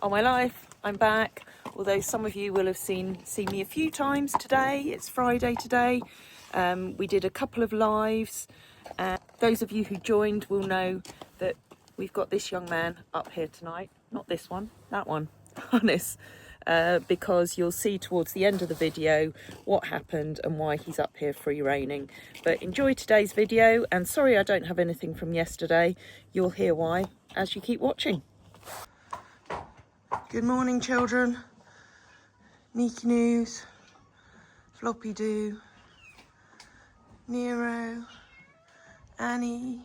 Oh my life, I'm back. Although some of you will have seen me a few times today. It's Friday today. We did a couple of lives. Those of you who joined will know that we've got this young man up here tonight. Not this one, that one, harness. Because you'll see towards the end of the video what happened and why he's up here free reigning. But enjoy today's video, and sorry I don't have anything from yesterday. You'll hear why as you keep watching. Good morning, children. Neeky News, Floppy Doo, Nero, Annie,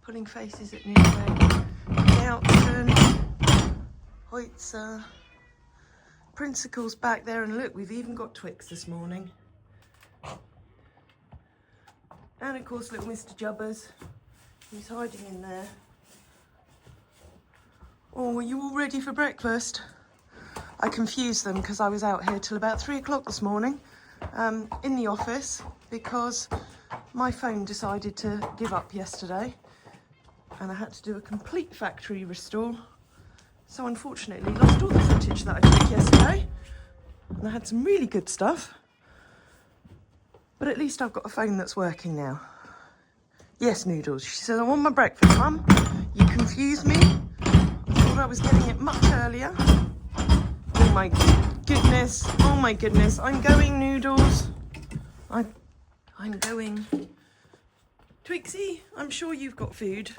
pulling faces at Nero, Nelson, Hoitzer, Principal's back there, and look, we've even got Twix this morning. And of course, little Mr. Jubbers, who's hiding in there. Oh, are you all ready for breakfast? I confused them because I was out here till about 3 o'clock this morning in the office because my phone decided to give up yesterday and I had to do a complete factory restore. So unfortunately lost all the footage that I took yesterday, and I had some really good stuff, but at least I've got a phone that's working now. Yes, Noodles, she says, I want my breakfast, Mum. You confused me. I thought I was getting it much earlier. Oh my goodness, I'm going, Noodles. I'm going. Twixie, I'm sure you've got food.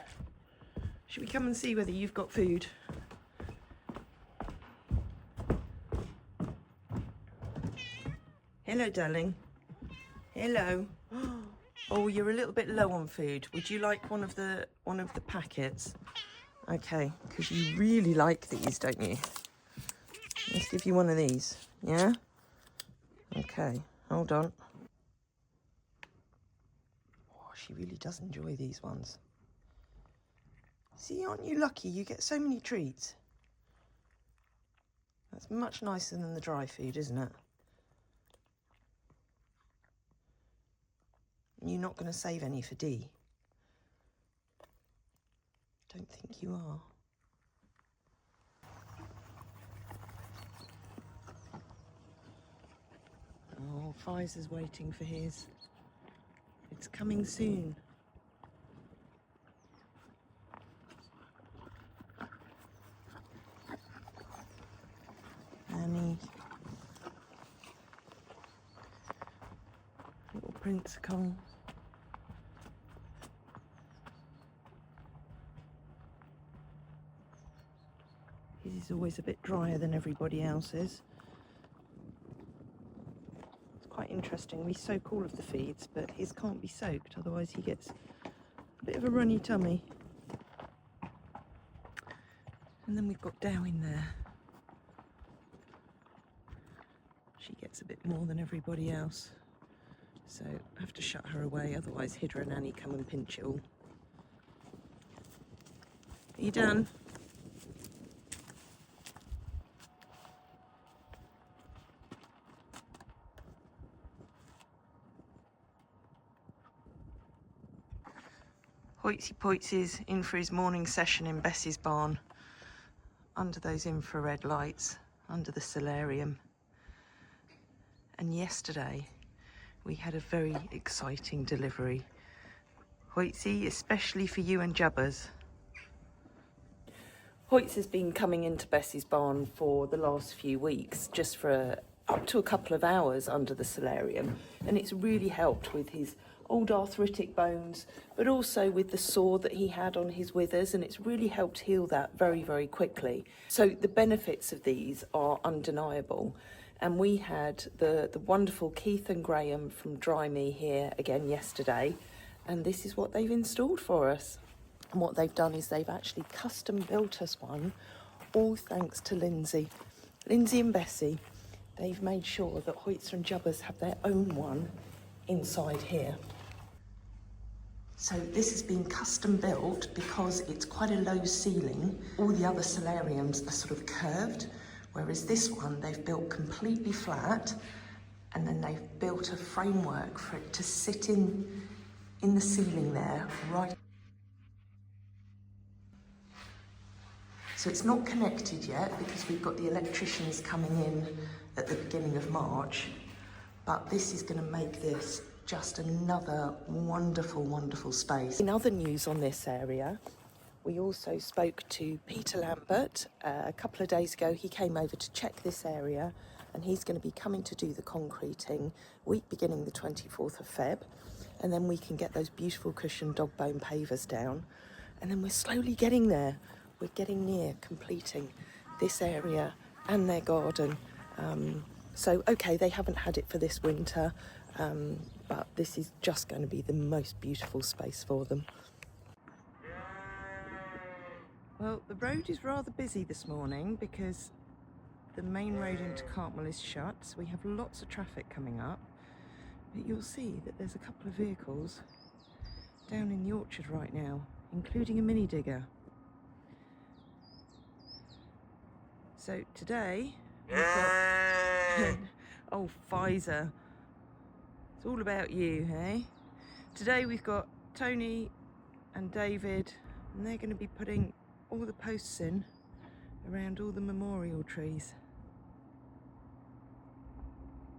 Should we come and see whether you've got food? Hello, darling. Hello. Oh, you're a little bit low on food. Would you like one of the packets? Okay, because you really like these, don't you? Let's give you one of these, yeah? Okay, hold on. Oh, she really does enjoy these ones. See, aren't you lucky? You get so many treats. That's much nicer than the dry food, isn't it? You're not going to save any for Dee? Don't think you are. Oh, Pfizer's waiting for his. It's coming soon. Annie. Little Principal. His is always a bit drier than everybody else's. Quite interesting. We soak all of the feeds, but his can't be soaked, otherwise he gets a bit of a runny tummy. And then we've got Dow in there. She gets a bit more than everybody else, so I have to shut her away, otherwise Hydra and Annie come and pinch it all. Are you done? Hoitsy Poitsy's in for his morning session in Bessie's barn, under those infrared lights, under the solarium. And yesterday we had a very exciting delivery. Hoitsy, especially for you and Jubbers. Hoyts has been coming into Bessie's barn for the last few weeks, just for up to a couple of hours under the solarium, and it's really helped with his old arthritic bones, but also with the sore that he had on his withers, and it's really helped heal that very, very quickly. So the benefits of these are undeniable. And we had the wonderful Keith and Graham from Dry Me here again yesterday, and this is what they've installed for us. And what they've done is they've actually custom built us one, all thanks to Lindsay and Bessie. They've made sure that Hoitzer and Jubbers have their own one inside here. So this has been custom built because it's quite a low ceiling. All the other solariums are sort of curved, whereas this one they've built completely flat, and then they've built a framework for it to sit in the ceiling there, right. So it's not connected yet because we've got the electricians coming in at the beginning of March, but this is going to make this just another wonderful, wonderful space. In other news on this area, we also spoke to Peter Lambert a couple of days ago. He came over to check this area, and he's going to be coming to do the concreting week beginning the 24th of Feb, and then we can get those beautiful cushioned dog bone pavers down, and then we're slowly getting there. We're getting near completing this area and their garden. So, okay, they haven't had it for this winter, but this is just going to be the most beautiful space for them. Well, the road is rather busy this morning because the main road into Cartmel is shut, so we have lots of traffic coming up. But you'll see that there's a couple of vehicles down in the orchard right now, including a mini digger. So today we've got oh, Pfizer, it's all about you, hey? Today we've got Tony and David, and they're going to be putting all the posts in around all the memorial trees.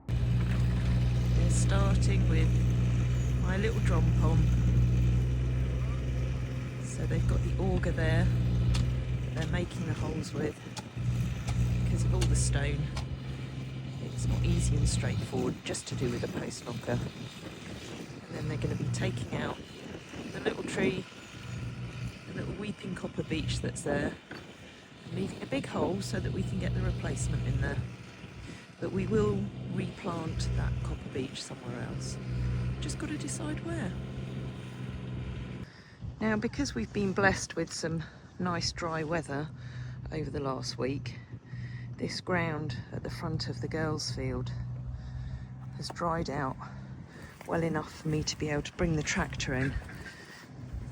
They're starting with my little drum pom. So they've got the auger there that they're making the holes with. Because of all the stone, it's not easy and straightforward just to do with a post locker. And then they're going to be taking out the little tree, the little weeping copper beech that's there, and leaving a big hole so that we can get the replacement in there. But we will replant that copper beech somewhere else. Just got to decide where. Now, because we've been blessed with some nice dry weather over the last week, this ground at the front of the girls' field has dried out well enough for me to be able to bring the tractor in.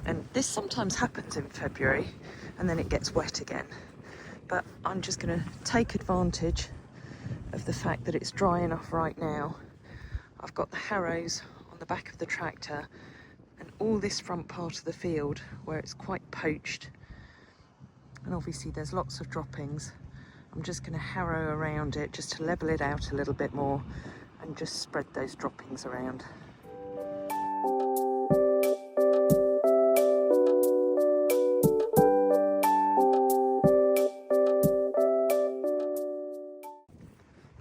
And this sometimes happens in February and then it gets wet again. But I'm just going to take advantage of the fact that it's dry enough right now. I've got the harrows on the back of the tractor and all this front part of the field where it's quite poached. And obviously there's lots of droppings. I'm just going to harrow around it just to level it out a little bit more and just spread those droppings around.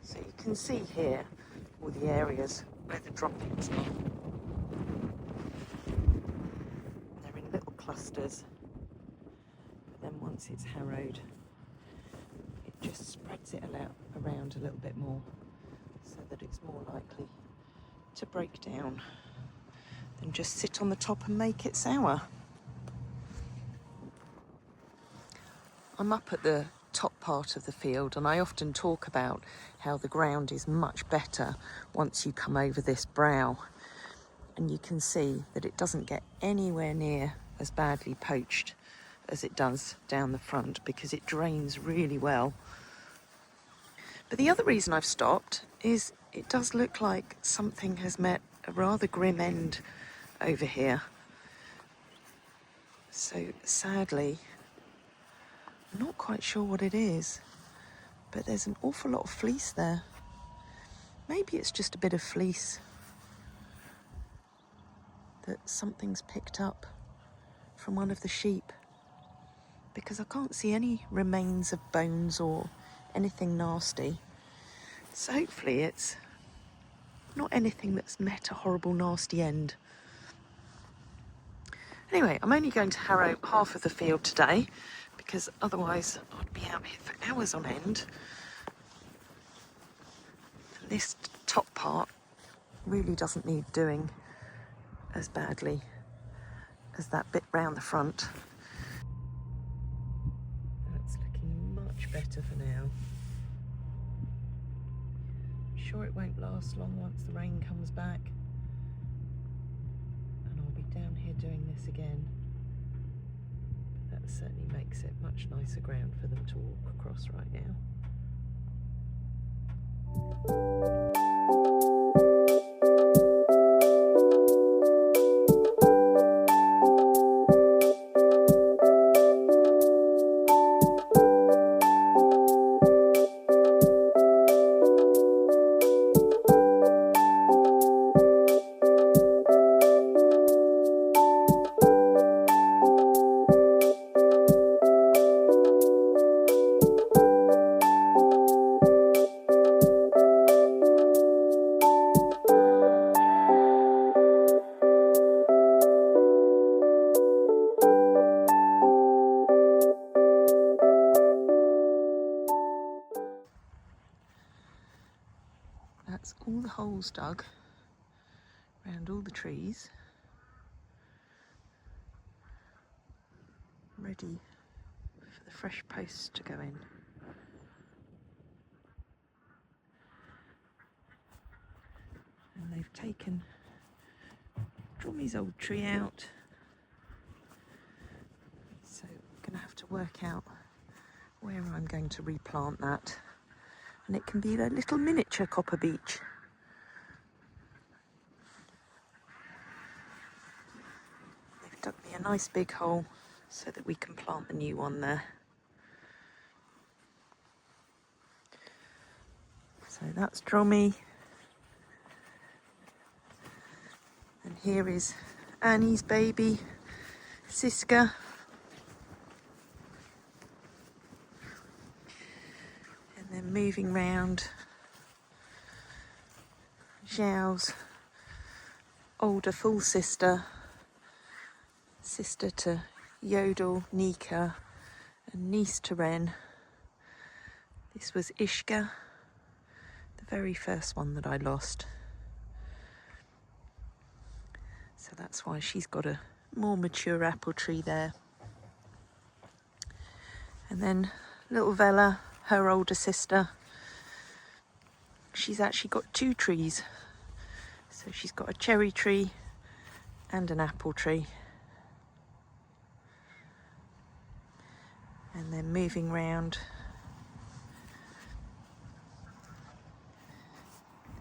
So you can see here all the areas where the droppings are. They're in little clusters, but then once it's harrowed, just spreads it around a little bit more so that it's more likely to break down than just sit on the top and make it sour. I'm up at the top part of the field and I often talk about how the ground is much better once you come over this brow, and you can see that it doesn't get anywhere near as badly poached as it does down the front because it drains really well. But the other reason I've stopped is it does look like something has met a rather grim end over here. So sadly, I'm not quite sure what it is, but there's an awful lot of fleece there. Maybe it's just a bit of fleece that something's picked up from one of the sheep, because I can't see any remains of bones or anything nasty. So hopefully it's not anything that's met a horrible nasty end. Anyway, I'm only going to harrow half of the field today because otherwise I'd be out here for hours on end. And this top part really doesn't need doing as badly as that bit round the front. That's looking much better for now. I'm sure it won't last long once the rain comes back, and I'll be down here doing this again. But that certainly makes it much nicer ground for them to walk across right now. That's all the holes dug around all the trees, ready for the fresh posts to go in. And they've taken Drummy's old tree out, so I'm going to have to work out where I'm going to replant that, and it can be their little miniature copper beech. They've dug me a nice big hole so that we can plant the new one there. So that's Drummy, and here is Annie's baby, Siska. And then moving round, Zhao's older full sister, sister to Yodel, Nika, and niece to Ren. This was Ishka, the very first one that I lost. So that's why she's got a more mature apple tree there. And then little Vella, her older sister, she's actually got two trees. So she's got a cherry tree and an apple tree. And then moving round,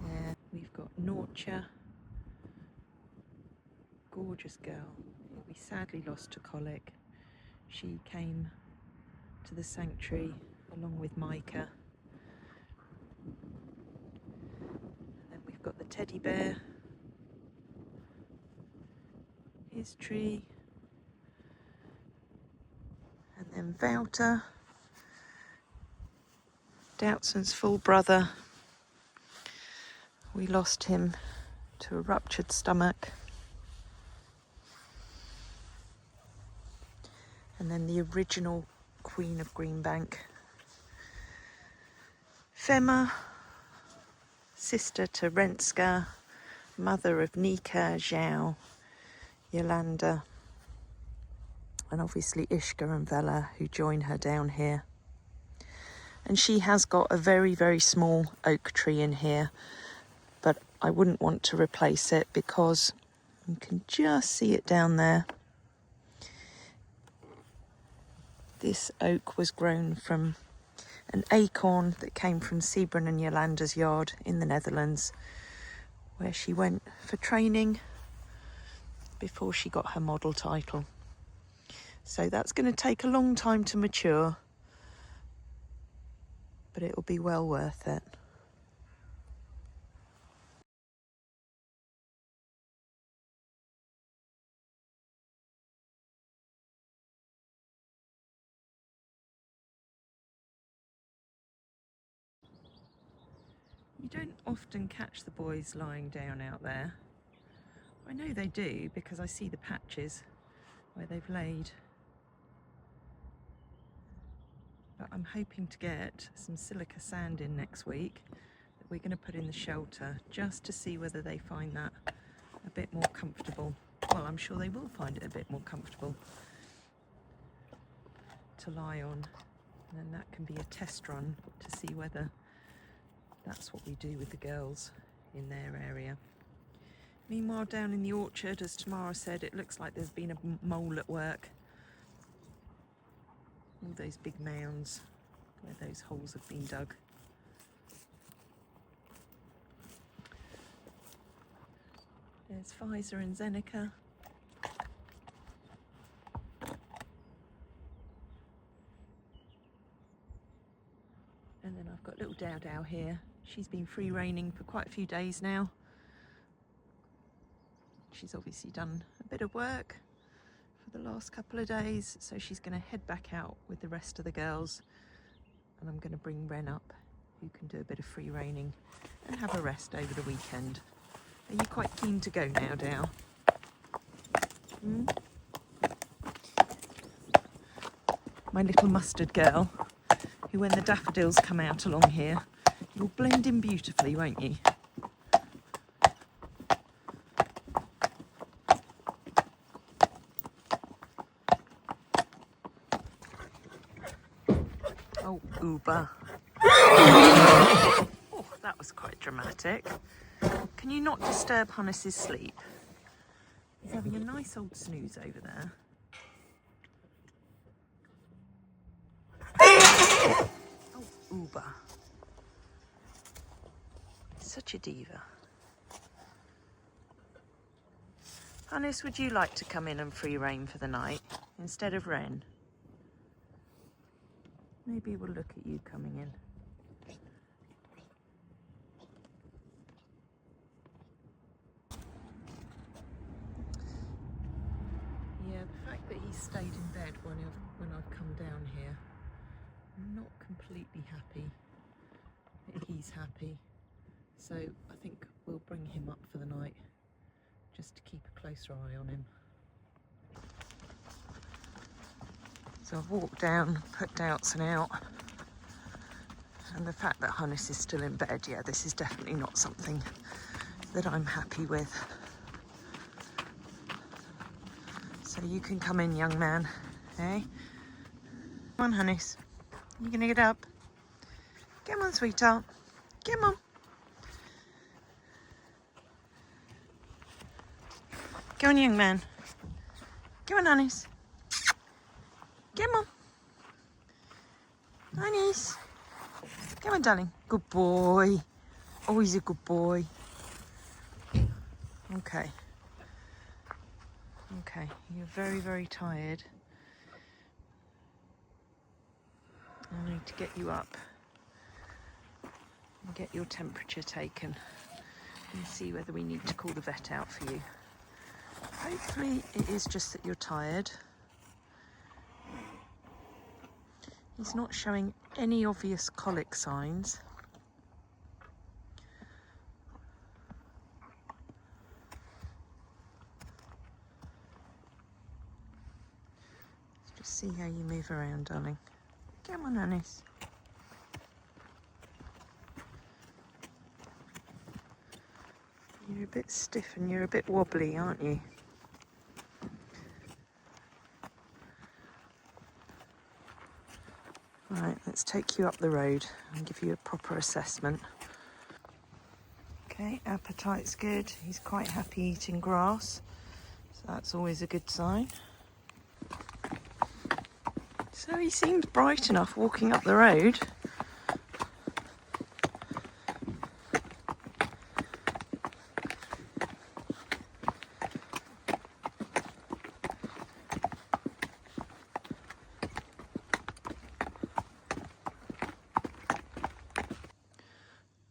there we've got Norcha, gorgeous girl who we sadly lost to colic. She came to the sanctuary along with Micah. And then we've got the teddy bear, his tree, and then Wouter, Doutson's full brother. We lost him to a ruptured stomach. And then the original Queen of Greenbank, Fema, sister to Renska, mother of Nika, Zhao, Yolanda, and obviously Ishka and Vella, who join her down here. And she has got a very, very small oak tree in here, but I wouldn't want to replace it because you can just see it down there. This oak was grown from an acorn that came from Sebren and Yolanda's yard in the Netherlands, where she went for training before she got her model title. So that's going to take a long time to mature, but it will be well worth it. You don't often catch the boys lying down out there. I know they do because I see the patches where they've laid. But I'm hoping to get some silica sand in next week that we're going to put in the shelter just to see whether they find that a bit more comfortable. Well, I'm sure they will find it a bit more comfortable to lie on. And then that can be a test run to see whether that's what we do with the girls in their area. Meanwhile, down in the orchard, as Tamara said, it looks like there's been a mole at work. All those big mounds where those holes have been dug. There's Pfizer and Zeneca. And then I've got little Dow Dow here. She's been free reigning for quite a few days now. She's obviously done a bit of work for the last couple of days, so she's going to head back out with the rest of the girls, and I'm going to bring Ren up, who can do a bit of free reigning and have a rest over the weekend. Are you quite keen to go now, Dow? My little mustard girl, who when the daffodils come out along here, you'll blend in beautifully, won't you? Uber. Oh, that was quite dramatic. Can you not disturb Hannes's sleep? He's having a nice old snooze over there. Oh, Uber. Such a diva. Hannes, would you like to come in and free rein for the night instead of Ren? Maybe we'll look at you coming in. Yeah, the fact that he's stayed in bed when I've come down here, I'm not completely happy that he's happy. So I think we'll bring him up for the night just to keep a closer eye on him. So I've walked down, put Doubtson out, and the fact that Hannes is still in bed, yeah, this is definitely not something that I'm happy with. So you can come in, young man, eh? Come on, Hannes, you gonna get up? Come on, sweetheart, come on. Go on, young man. Go on, Hannes. Come on. Hannes. Come on, darling. Good boy. Oh, he's a good boy. Okay. Okay, you're very, very tired. I need to get you up and get your temperature taken and see whether we need to call the vet out for you. Hopefully it is just that you're tired. He's not showing any obvious colic signs. Let's just see how you move around, darling. Come on, Hannes. You're a bit stiff and you're a bit wobbly, aren't you? Right, let's take you up the road and give you a proper assessment. Okay, appetite's good. He's quite happy eating grass, so that's always a good sign. So he seems bright enough walking up the road.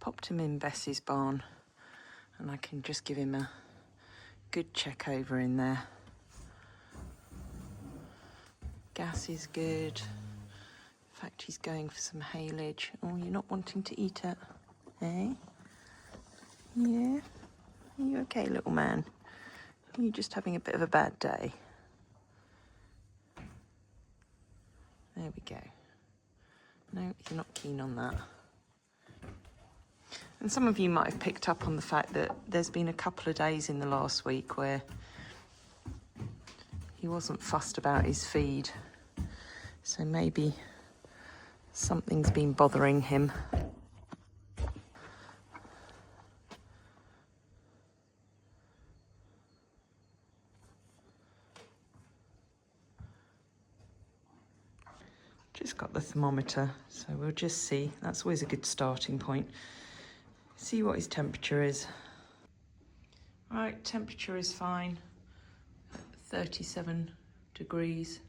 Popped him in Bessie's barn and I can just give him a good check over in there. Gas is good. In fact, he's going for some haylage. Oh, you're not wanting to eat it, eh? Yeah? Are you okay, little man? Are you just having a bit of a bad day? There we go. No, you're not keen on that. And some of you might have picked up on the fact that there's been a couple of days in the last week where he wasn't fussed about his feed. So maybe something's been bothering him. Just got the thermometer, so we'll just see. That's always a good starting point. See what his temperature is. Right, temperature is fine. 37 degrees.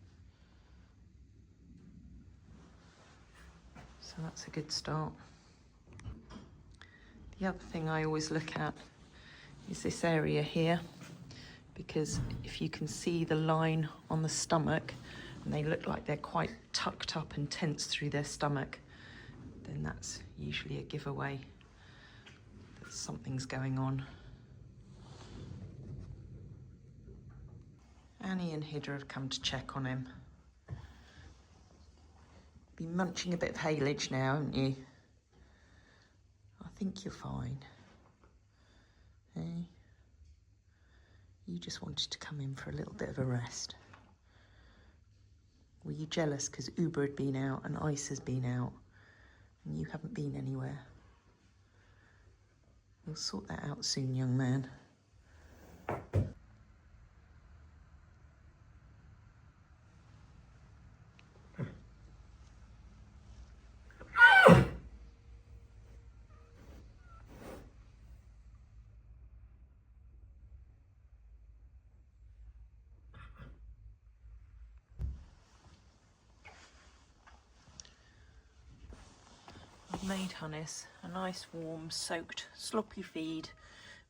So that's a good start. The other thing I always look at is this area here, because if you can see the line on the stomach, and they look like they're quite tucked up and tense through their stomach, then that's usually a giveaway that something's going on. Annie and Hidra have come to check on him. Been munching a bit of haylage now, haven't you? I think you're fine. Hey? You just wanted to come in for a little bit of a rest. Were you jealous because Uber had been out and Ice has been out and you haven't been anywhere. We'll sort that out soon, young man. I've made Hannes a nice warm soaked sloppy feed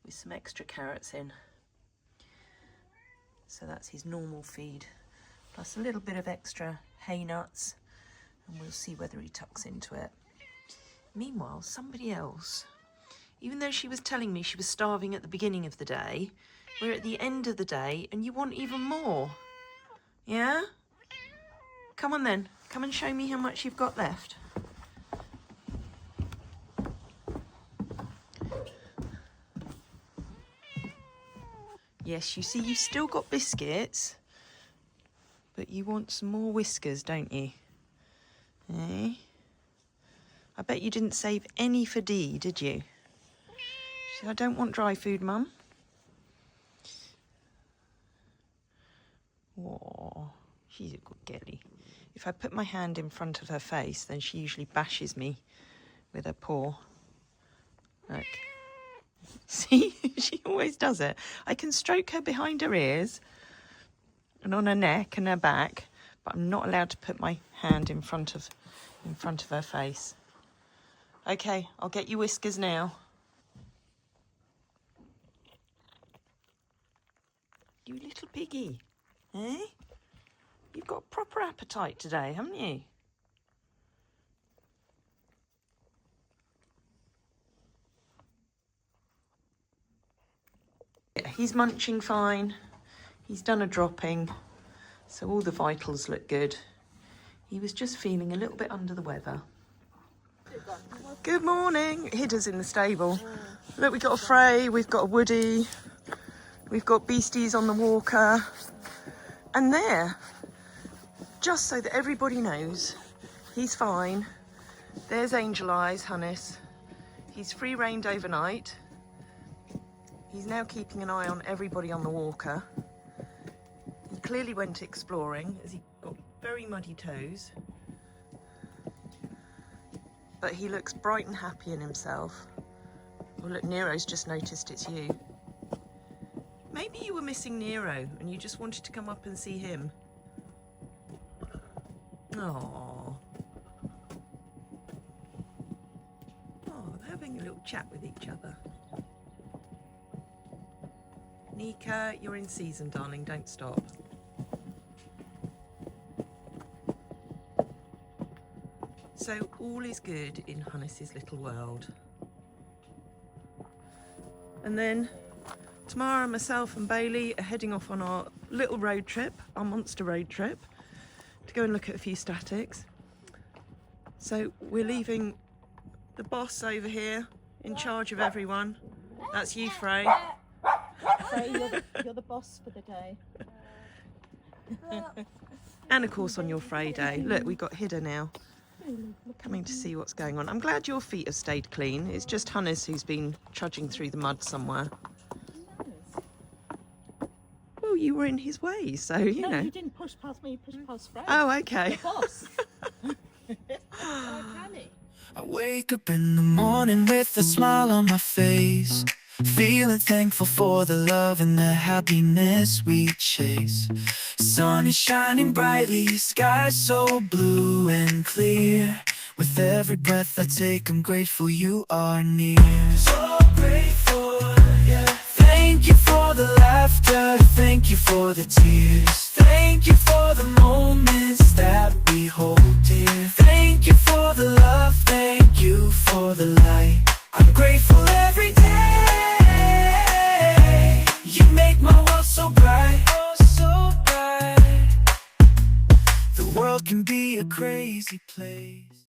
with some extra carrots in. So that's his normal feed, plus a little bit of extra hay nuts, and we'll see whether he tucks into it. Meanwhile, somebody else, even though she was telling me she was starving at the beginning of the day, we're at the end of the day and you want even more. Yeah? Come on then, come and show me how much you've got left. Yes, you see, you've still got biscuits, but you want some more whiskers, don't you? Eh? I bet you didn't save any for Dee, did you? She said, I don't want dry food, Mum. Oh, she's a good girlie. If I put my hand in front of her face, then she usually bashes me with her paw. Look. See, she always does it. I can stroke her behind her ears and on her neck and her back, but I'm not allowed to put my hand in front of her face. Okay, I'll get you whiskers now. You little piggy, eh? You've got a proper appetite today, haven't you? He's munching fine. He's done a dropping, so all the vitals look good. He was just feeling a little bit under the weather. Good morning. Hid us in the stable. Look, we've got a Frey, we've got a Woody, we've got beasties on the walker. And there, just so that everybody knows, he's fine. There's Angel Eyes, Hannes. He's free-reined overnight. He's now keeping an eye on everybody on the walker. He clearly went exploring as he got very muddy toes. But he looks bright and happy in himself. Oh look, Nero's just noticed it's you. Maybe you were missing Nero and you just wanted to come up and see him. Oh, they're having a little chat with each other. Nika, you're in season, darling, don't stop. So all is good in Hannes's little world. And then tomorrow myself and Bailey are heading off on our little road trip, our monster road trip, to go and look at a few statics. So we're leaving the boss over here in charge of everyone. That's you, Frey. Frey, you're the boss for the day. And of course on your Frey day. Look, we've got Hidda now, coming to see what's going on. I'm glad your feet have stayed clean. It's just Hannes who's been trudging through the mud somewhere. Well, you were in his way, so, you know. No, you didn't push past me, you pushed past Frey. Oh, okay. The boss. I wake up in the morning with a smile on my face, feeling thankful for the love and the happiness we chase. Sun is shining brightly, sky so blue and clear. With every breath I take, I'm grateful you are near. So grateful, yeah. Thank you for the laughter, thank you for the tears. Thank you for the moments that we hold dear. Thank you for the love, thank you for the light. I'm grateful every day. You make my world so bright, oh so bright. The world can be a crazy place.